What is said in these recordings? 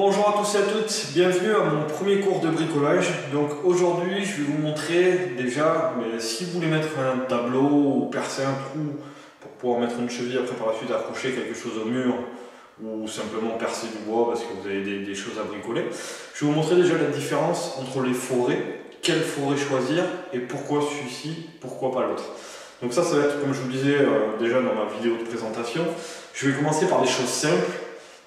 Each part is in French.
Bonjour à tous et à toutes, bienvenue à mon premier cours de bricolage. Donc aujourd'hui je vais vous montrer déjà si vous voulez mettre un tableau ou percer un trou pour pouvoir mettre une cheville, après par la suite accrocher quelque chose au mur ou simplement percer du bois parce que vous avez des choses à bricoler. Je vais vous montrer déjà la différence entre les forêts, quelle forêt choisir et pourquoi celui-ci, pourquoi pas l'autre. Donc ça va être, comme je vous le disais déjà dans ma vidéo de présentation, je vais commencer par des choses simples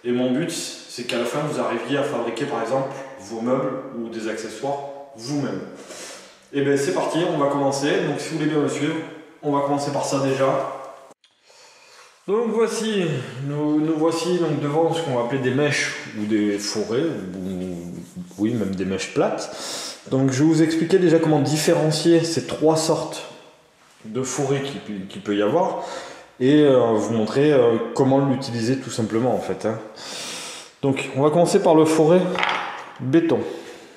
et mon but c'est qu'à la fin vous arriviez à fabriquer par exemple vos meubles ou des accessoires vous-même. Et bien c'est parti, on va commencer. Donc si vous voulez bien me suivre, on va commencer par ça déjà. Donc voici, nous voici donc devant ce qu'on va appeler des mèches ou des forêts, ou oui même des mèches plates. Donc je vais vous expliquer déjà comment différencier ces trois sortes de forêts qu'il peut y avoir et vous montrer comment l'utiliser tout simplement en fait. Donc on va commencer par le forêt béton.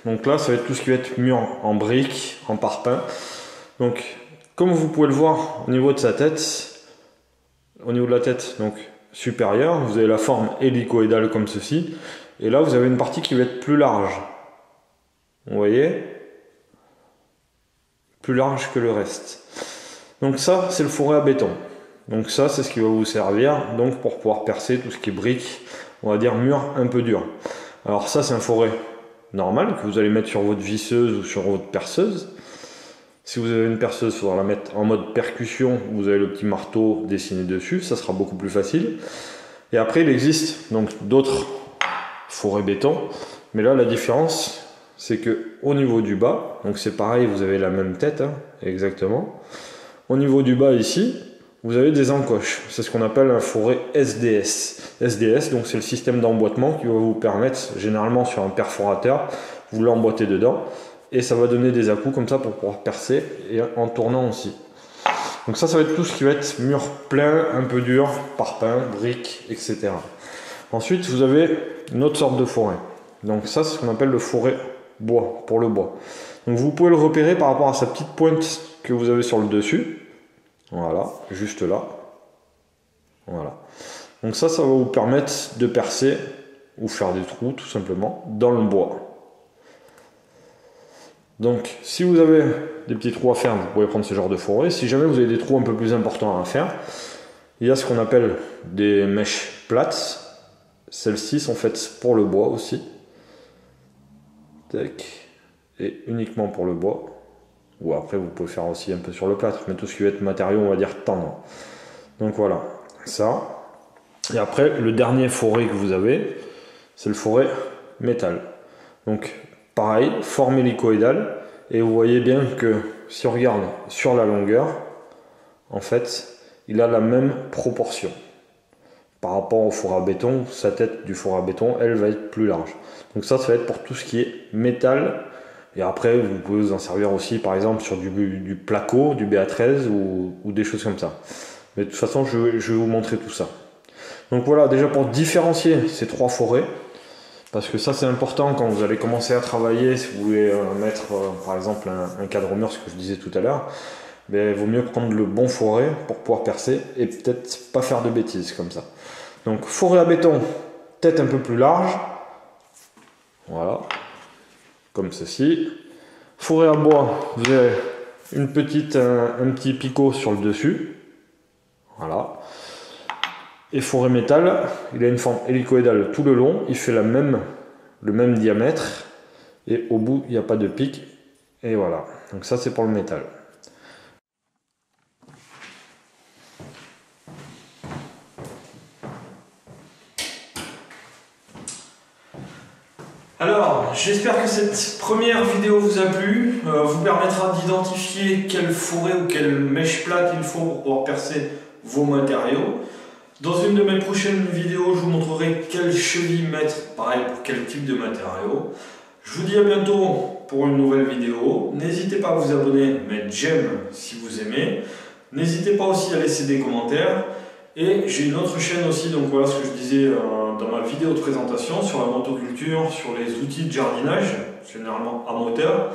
Donc là ça va être tout ce qui va être mur en briques, en parpaing. Donc comme vous pouvez le voir au niveau de sa tête, au niveau de la tête donc supérieure, vous avez la forme hélicoïdale comme ceci. Et là vous avez une partie qui va être plus large. Vous voyez? Plus large que le reste. Donc ça c'est le forêt à béton. Donc ça c'est ce qui va vous servir donc pour pouvoir percer tout ce qui est briques, on va dire mur un peu dur. Alors ça c'est un forêt normal que vous allez mettre sur votre visseuse ou sur votre perceuse. Si vous avez une perceuse, il faudra la mettre en mode percussion, vous avez le petit marteau dessiné dessus, ça sera beaucoup plus facile. Et après il existe donc d'autres forêts béton, mais là la différence c'est que au niveau du bas, donc c'est pareil, vous avez la même tête exactement. Au niveau du bas ici, vous avez des encoches. C'est ce qu'on appelle un forêt SDS. SDS, donc c'est le système d'emboîtement qui va vous permettre, généralement sur un perforateur, vous l'emboîtez dedans et ça va donner des à-coups comme ça pour pouvoir percer et en tournant aussi. Donc ça va être tout ce qui va être mur plein, un peu dur, parpaing, briques, etc. Ensuite, vous avez une autre sorte de forêt. Donc ça, c'est ce qu'on appelle le forêt bois, pour le bois. Donc vous pouvez le repérer par rapport à sa petite pointe que vous avez sur le dessus. Voilà, juste là. Voilà. Donc ça va vous permettre de percer ou faire des trous tout simplement dans le bois. Donc si vous avez des petits trous à faire, vous pouvez prendre ce genre de forêt. Si jamais vous avez des trous un peu plus importants à faire, il y a ce qu'on appelle des mèches plates. Celles-ci sont faites pour le bois aussi. Tac. Et uniquement pour le bois. Ou après vous pouvez faire aussi un peu sur le plâtre, mais tout ce qui va être matériau on va dire tendre. Donc voilà, ça. Et après le dernier forêt que vous avez, c'est le forêt métal. Donc pareil, forme hélicoïdale, et vous voyez bien que si on regarde sur la longueur, en fait, il a la même proportion. Par rapport au four à béton, sa tête du four à béton, elle va être plus large. Donc ça va être pour tout ce qui est métal. Et après, vous pouvez vous en servir aussi, par exemple, sur du placo, du BA13 ou des choses comme ça. Mais de toute façon, je vais vous montrer tout ça. Donc voilà, déjà pour différencier ces trois forêts, parce que ça c'est important quand vous allez commencer à travailler, si vous voulez mettre par exemple un cadre mur, ce que je disais tout à l'heure, il vaut mieux prendre le bon forêt pour pouvoir percer et peut-être pas faire de bêtises comme ça. Donc forêt à béton, tête un peu plus large, voilà. Comme ceci. Forêt à bois, vous avez un petit picot sur le dessus. Voilà. Et forêt métal, il a une forme hélicoïdale tout le long. Il fait le même diamètre. Et au bout, il n'y a pas de pic. Et voilà. Donc ça, c'est pour le métal. Alors, j'espère que cette première vidéo vous a plu, vous permettra d'identifier quelle forêt ou quelle mèche plate il faut pour pouvoir percer vos matériaux. Dans une de mes prochaines vidéos, je vous montrerai quelle cheville mettre, pareil pour quel type de matériaux. Je vous dis à bientôt pour une nouvelle vidéo. N'hésitez pas à vous abonner, mettre j'aime si vous aimez. N'hésitez pas aussi à laisser des commentaires. Et j'ai une autre chaîne aussi, donc voilà ce que je disais dans ma vidéo de présentation sur la motoculture, sur les outils de jardinage, généralement à moteur.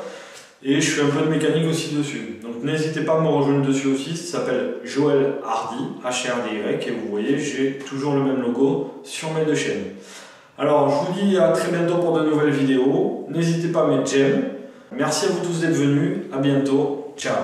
Et je fais un peu de mécanique aussi dessus. Donc n'hésitez pas à me rejoindre dessus aussi, ça s'appelle Joël Hardy, H-R-D-Y, et vous voyez, j'ai toujours le même logo sur mes deux chaînes. Alors je vous dis à très bientôt pour de nouvelles vidéos. N'hésitez pas à mettre j'aime. Merci à vous tous d'être venus. À bientôt. Ciao.